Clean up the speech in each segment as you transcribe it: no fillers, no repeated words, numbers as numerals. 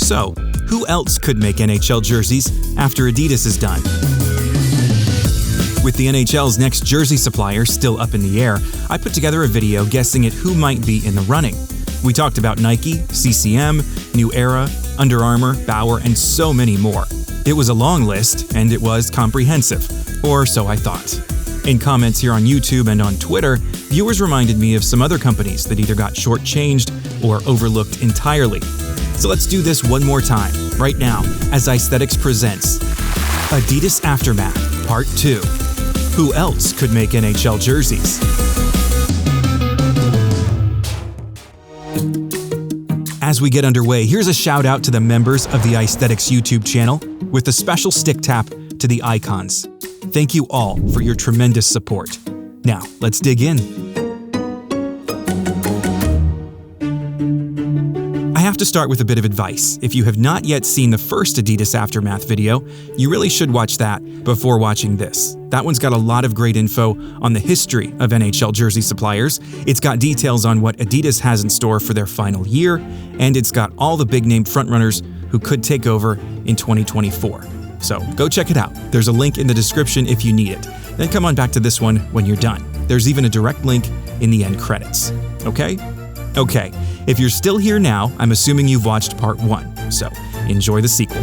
So, who else could make NHL jerseys after Adidas is done? With the NHL's next jersey supplier still up in the air, I put together a video guessing at who might be in the running. We talked about Nike, CCM, New Era, Under Armour, Bauer, and so many more. It was a long list, and it was comprehensive, or so I thought. In comments here on YouTube and on Twitter, viewers reminded me of some other companies that either got shortchanged or overlooked entirely. So let's do this one more time, right now, as Aesthetics presents Adidas Aftermath, Part 2. Who else could make NHL jerseys? As we get underway, here's a shout out to the members of the Aesthetics YouTube channel with a special stick tap to the icons. Thank you all for your tremendous support. Now, let's dig in. I have to start with a bit of advice. If you have not yet seen the first Adidas Aftermath video, you really should watch that before watching this. That one's got a lot of great info on the history of NHL jersey suppliers. It's got details on what Adidas has in store for their final year, and it's got all the big-name frontrunners who could take over in 2024. So go check it out. There's a link in the description if you need it. Then come on back to this one when you're done. There's even a direct link in the end credits. Okay? Okay. If you're still here now, I'm assuming you've watched part 1, so enjoy the sequel.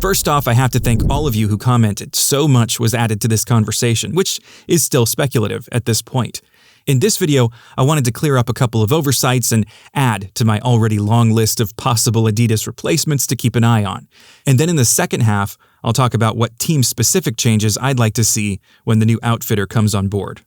First off, I have to thank all of you who commented. So much was added to this conversation, which is still speculative at this point. In this video, I wanted to clear up a couple of oversights and add to my already long list of possible Adidas replacements to keep an eye on. And then in the second half, I'll talk about what team-specific changes I'd like to see when the new outfitter comes on board.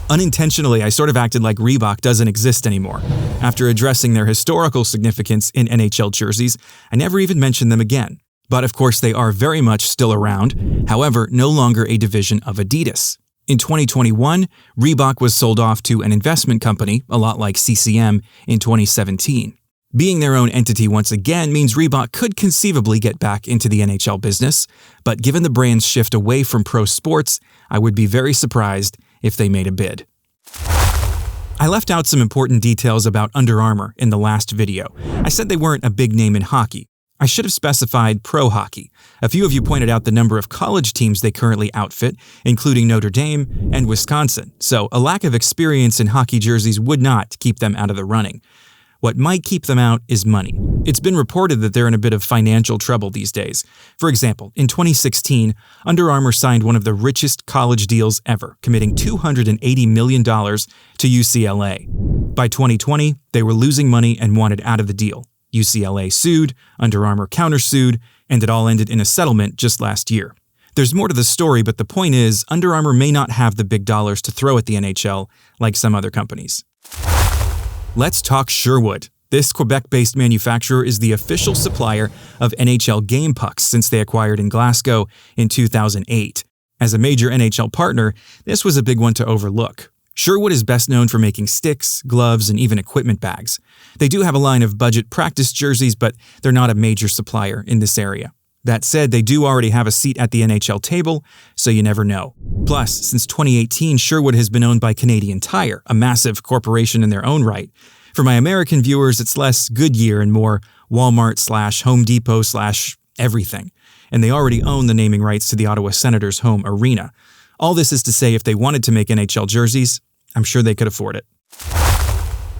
Unintentionally, I sort of acted like Reebok doesn't exist anymore. After addressing their historical significance in NHL jerseys, I never even mentioned them again. But of course, they are very much still around, however, no longer a division of Adidas. In 2021, Reebok was sold off to an investment company, a lot like CCM, in 2017. Being their own entity once again means Reebok could conceivably get back into the NHL business, but given the brand's shift away from pro sports, I would be very surprised if they made a bid. I left out some important details about Under Armour in the last video. I said they weren't a big name in hockey. I should have specified pro hockey. A few of you pointed out the number of college teams they currently outfit, including Notre Dame and Wisconsin, so a lack of experience in hockey jerseys would not keep them out of the running. What might keep them out is money. It's been reported that they're in a bit of financial trouble these days. For example, in 2016, Under Armour signed one of the richest college deals ever, committing $280 million to UCLA. By 2020, they were losing money and wanted out of the deal. UCLA sued, Under Armour countersued, and it all ended in a settlement just last year. There's more to the story, but the point is, Under Armour may not have the big dollars to throw at the NHL like some other companies. Let's talk Sherwood. This Quebec-based manufacturer is the official supplier of NHL game pucks since they acquired in Glasgow in 2008. As a major NHL partner, this was a big one to overlook. Sherwood is best known for making sticks, gloves, and even equipment bags. They do have a line of budget practice jerseys, but they're not a major supplier in this area. That said, they do already have a seat at the NHL table, so you never know. Plus, since 2018, Sherwood has been owned by Canadian Tire, a massive corporation in their own right. For my American viewers, it's less Goodyear and more Walmart/Home Depot/everything. And they already own the naming rights to the Ottawa Senators' home arena. All this is to say, if they wanted to make NHL jerseys, I'm sure they could afford it.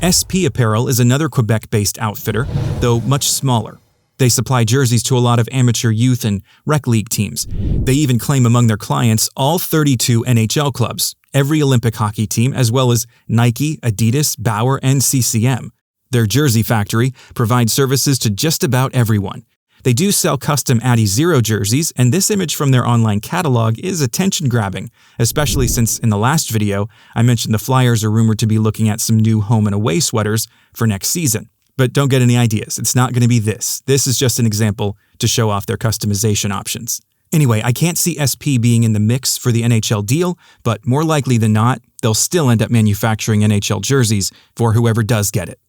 SP Apparel is another Quebec-based outfitter, though much smaller. They supply jerseys to a lot of amateur youth and rec league teams. They even claim among their clients all 32 NHL clubs, every Olympic hockey team, as well as Nike, Adidas, Bauer, and CCM. Their jersey factory provides services to just about everyone. They do sell custom Adi Zero jerseys, and this image from their online catalog is attention-grabbing, especially since in the last video, I mentioned the Flyers are rumored to be looking at some new home and away sweaters for next season. But don't get any ideas, it's not going to be this. This is just an example to show off their customization options. Anyway, I can't see SP being in the mix for the NHL deal, but more likely than not, they'll still end up manufacturing NHL jerseys for whoever does get it.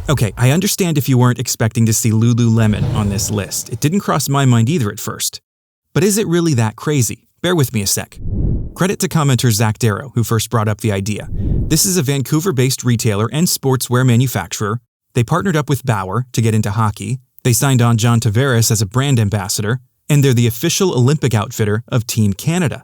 Okay, I understand if you weren't expecting to see Lululemon on this list. It didn't cross my mind either at first. But is it really that crazy? Bear with me a sec. Credit to commenter Zach Darrow, who first brought up the idea. This is a Vancouver-based retailer and sportswear manufacturer. They partnered up with Bauer to get into hockey. They signed on John Tavares as a brand ambassador, and they're the official Olympic outfitter of Team Canada.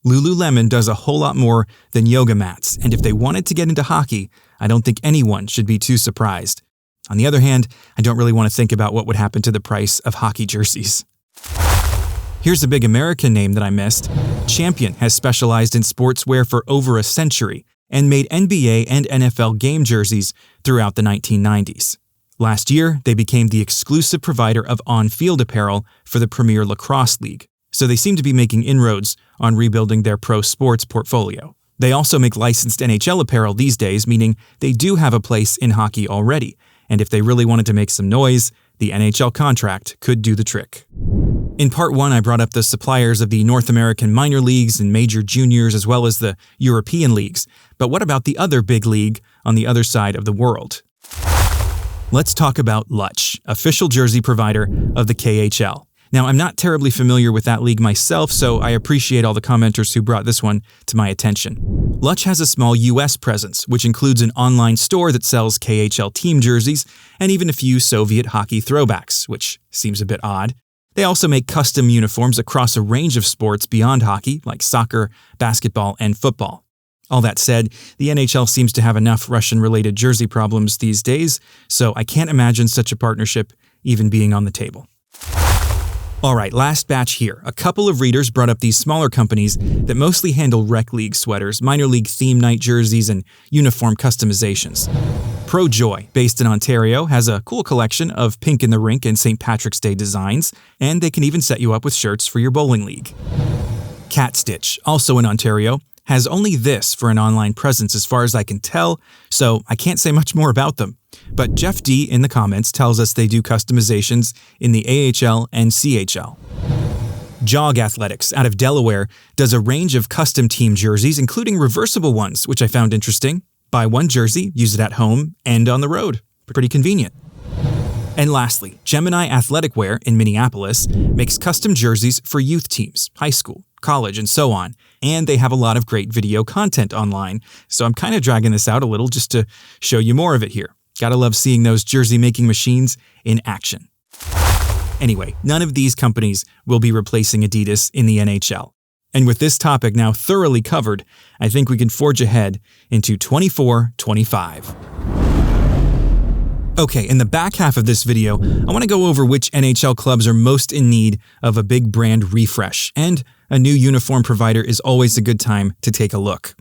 Lululemon does a whole lot more than yoga mats, and if they wanted to get into hockey, I don't think anyone should be too surprised. On the other hand, I don't really want to think about what would happen to the price of hockey jerseys. Here's a big American name that I missed. Champion has specialized in sportswear for over a century and made NBA and NFL game jerseys throughout the 1990s. Last year, they became the exclusive provider of on-field apparel for the Premier Lacrosse League, so they seem to be making inroads on rebuilding their pro sports portfolio. They also make licensed NHL apparel these days, meaning they do have a place in hockey already, and if they really wanted to make some noise, the NHL contract could do the trick. In part 1, I brought up the suppliers of the North American minor leagues and major juniors as well as the European leagues, but what about the other big league on the other side of the world? Let's talk about Lutch, official jersey provider of the KHL. Now, I'm not terribly familiar with that league myself, so I appreciate all the commenters who brought this one to my attention. Lutch has a small US presence, which includes an online store that sells KHL team jerseys and even a few Soviet hockey throwbacks, which seems a bit odd. They also make custom uniforms across a range of sports beyond hockey, like soccer, basketball, and football. All that said, the NHL seems to have enough Russian-related jersey problems these days, so I can't imagine such a partnership even being on the table. All right, last batch here. A couple of readers brought up these smaller companies that mostly handle rec league sweaters, minor league theme night jerseys, and uniform customizations. Projoy, based in Ontario, has a cool collection of Pink in the Rink and St. Patrick's Day designs, and they can even set you up with shirts for your bowling league. Catstitch, also in Ontario, has only this for an online presence as far as I can tell, so I can't say much more about them. But Jeff D in the comments tells us they do customizations in the AHL and CHL. Jog Athletics out of Delaware does a range of custom team jerseys, including reversible ones, which I found interesting. Buy one jersey, use it at home and on the road. Pretty convenient. And lastly, Gemini Athletic Wear in Minneapolis makes custom jerseys for youth teams, high school, college, and so on. And they have a lot of great video content online, so I'm kind of dragging this out a little just to show you more of it here. Gotta love seeing those jersey-making machines in action. Anyway, none of these companies will be replacing Adidas in the NHL. And with this topic now thoroughly covered, I think we can forge ahead into 24-25. Okay, in the back half of this video, I want to go over which NHL clubs are most in need of a big brand refresh, and a new uniform provider is always a good time to take a look.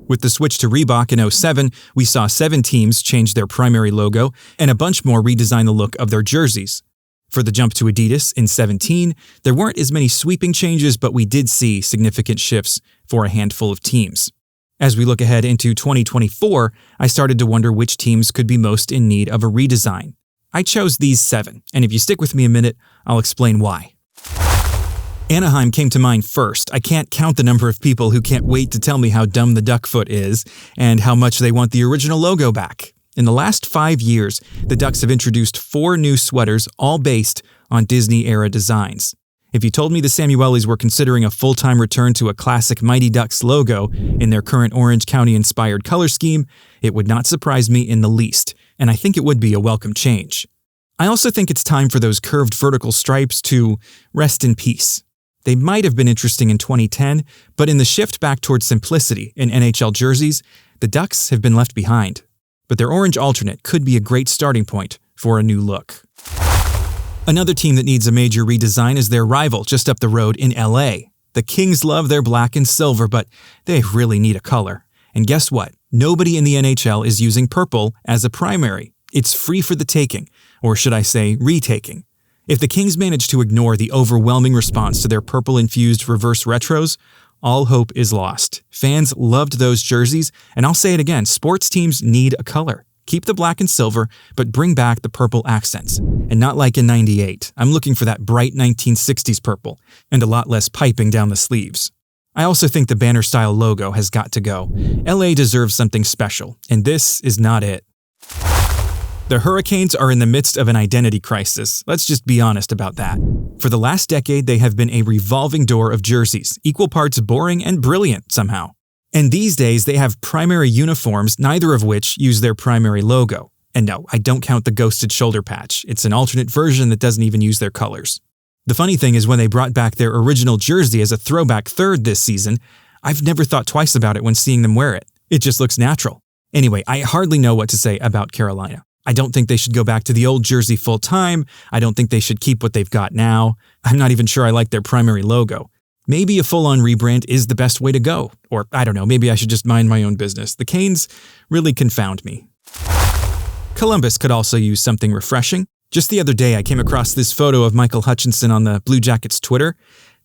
With the switch to Reebok in 2007, we saw 7 teams change their primary logo, and a bunch more redesign the look of their jerseys. For the jump to Adidas in 2017, there weren't as many sweeping changes, but we did see significant shifts for a handful of teams. As we look ahead into 2024, I started to wonder which teams could be most in need of a redesign. I chose these 7, and if you stick with me a minute, I'll explain why. Anaheim came to mind first. I can't count the number of people who can't wait to tell me how dumb the duck foot is and how much they want the original logo back. In the last 5 years, the Ducks have introduced 4 new sweaters, all based on Disney-era designs. If you told me the Samuelis were considering a full-time return to a classic Mighty Ducks logo in their current Orange County-inspired color scheme, it would not surprise me in the least, and I think it would be a welcome change. I also think it's time for those curved vertical stripes to rest in peace. They might have been interesting in 2010, but in the shift back towards simplicity in NHL jerseys, the Ducks have been left behind. But their orange alternate could be a great starting point for a new look. Another team that needs a major redesign is their rival just up the road in LA. The Kings love their black and silver, but they really need a color. And guess what? Nobody in the NHL is using purple as a primary. It's free for the taking, or should I say retaking. If the Kings manage to ignore the overwhelming response to their purple-infused reverse retros, all hope is lost. Fans loved those jerseys, and I'll say it again, sports teams need a color. Keep the black and silver, but bring back the purple accents. And not like in '98. I'm looking for that bright 1960s purple, and a lot less piping down the sleeves. I also think the banner-style logo has got to go. LA deserves something special, and this is not it. The Hurricanes are in the midst of an identity crisis. Let's just be honest about that. For the last decade, they have been a revolving door of jerseys, equal parts boring and brilliant somehow. And these days, they have primary uniforms, neither of which use their primary logo. And no, I don't count the ghosted shoulder patch. It's an alternate version that doesn't even use their colors. The funny thing is when they brought back their original jersey as a throwback third this season, I've never thought twice about it when seeing them wear it. It just looks natural. Anyway, I hardly know what to say about Carolina. I don't think they should go back to the old jersey full time. I don't think they should keep what they've got now. I'm not even sure I like their primary logo. Maybe a full-on rebrand is the best way to go. Or, I don't know, maybe I should just mind my own business. The Canes really confound me. Columbus could also use something refreshing. Just the other day, I came across this photo of Michael Hutchinson on the Blue Jackets Twitter.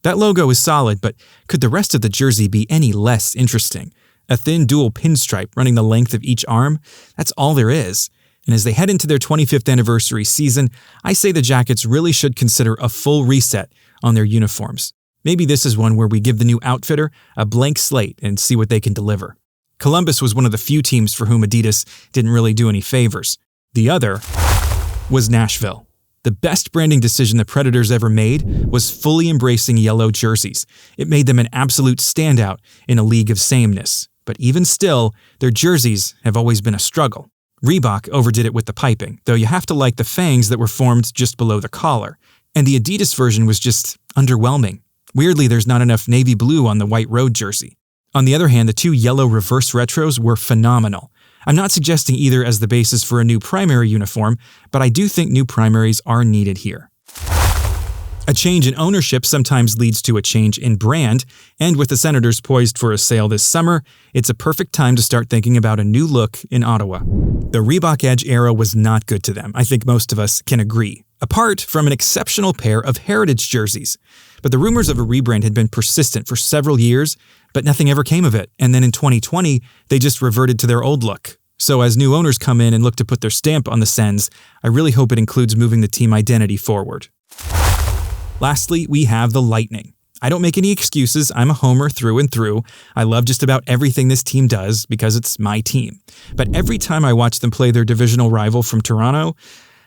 That logo is solid, but could the rest of the jersey be any less interesting? A thin dual pinstripe running the length of each arm? That's all there is. And as they head into their 25th anniversary season, I say the Jackets really should consider a full reset on their uniforms. Maybe this is one where we give the new outfitter a blank slate and see what they can deliver. Columbus was one of the few teams for whom Adidas didn't really do any favors. The other was Nashville. The best branding decision the Predators ever made was fully embracing yellow jerseys. It made them an absolute standout in a league of sameness. But even still, their jerseys have always been a struggle. Reebok overdid it with the piping, though you have to like the fangs that were formed just below the collar. And the Adidas version was just underwhelming. Weirdly, there's not enough navy blue on the white road jersey. On the other hand, the two yellow reverse retros were phenomenal. I'm not suggesting either as the basis for a new primary uniform, but I do think new primaries are needed here. A change in ownership sometimes leads to a change in brand, and with the Senators poised for a sale this summer, it's a perfect time to start thinking about a new look in Ottawa. The Reebok Edge era was not good to them, I think most of us can agree, apart from an exceptional pair of heritage jerseys. But the rumors of a rebrand had been persistent for several years, but nothing ever came of it, and then in 2020, they just reverted to their old look. So as new owners come in and look to put their stamp on the Sens, I really hope it includes moving the team identity forward. Lastly, we have the Lightning. I don't make any excuses, I'm a homer through and through. I love just about everything this team does because it's my team. But every time I watch them play their divisional rival from Toronto,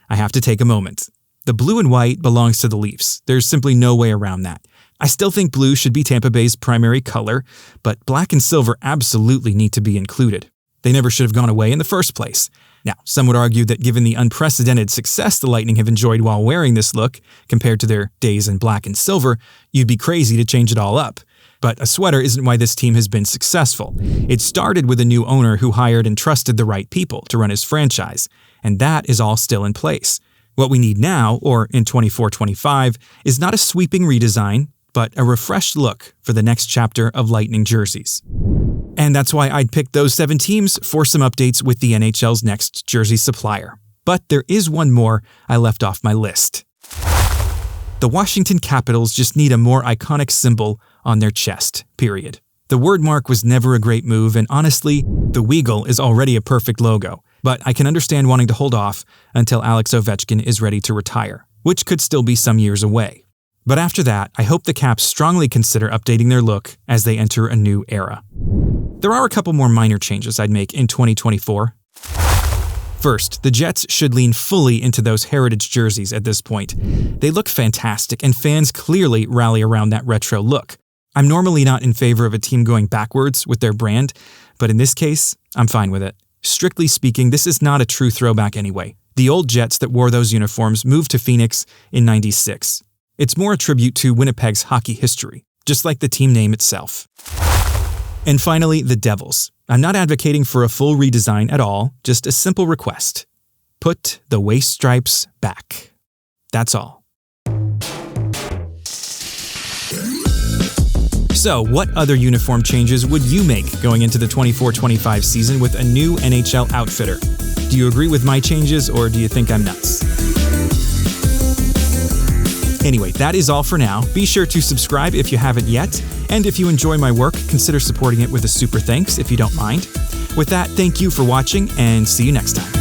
I have to take a moment. The blue and white belongs to the Leafs. There's simply no way around that. I still think blue should be Tampa Bay's primary color, but black and silver absolutely need to be included. They never should have gone away in the first place. Now, some would argue that given the unprecedented success the Lightning have enjoyed while wearing this look, compared to their days in black and silver, you'd be crazy to change it all up. But a sweater isn't why this team has been successful. It started with a new owner who hired and trusted the right people to run his franchise, and that is all still in place. What we need now, or in 24-25, is not a sweeping redesign, but a refreshed look for the next chapter of Lightning jerseys. And that's why I'd pick those 7 teams for some updates with the NHL's next jersey supplier. But there is one more I left off my list. The Washington Capitals just need a more iconic symbol on their chest, period. The word mark was never a great move, and honestly, the Weagle is already a perfect logo. But I can understand wanting to hold off until Alex Ovechkin is ready to retire, which could still be some years away. But after that, I hope the Caps strongly consider updating their look as they enter a new era. There are a couple more minor changes I'd make in 2024. First, the Jets should lean fully into those heritage jerseys at this point. They look fantastic, and fans clearly rally around that retro look. I'm normally not in favor of a team going backwards with their brand, but in this case, I'm fine with it. Strictly speaking, this is not a true throwback anyway. The old Jets that wore those uniforms moved to Phoenix in '96. It's more a tribute to Winnipeg's hockey history, just like the team name itself. And finally, the Devils. I'm not advocating for a full redesign at all, just a simple request. Put the waist stripes back. That's all. So, what other uniform changes would you make going into the 24-25 season with a new NHL outfitter? Do you agree with my changes, or do you think I'm nuts? Anyway, that is all for now. Be sure to subscribe if you haven't yet, and if you enjoy my work, consider supporting it with a super thanks if you don't mind. With that, thank you for watching, and see you next time.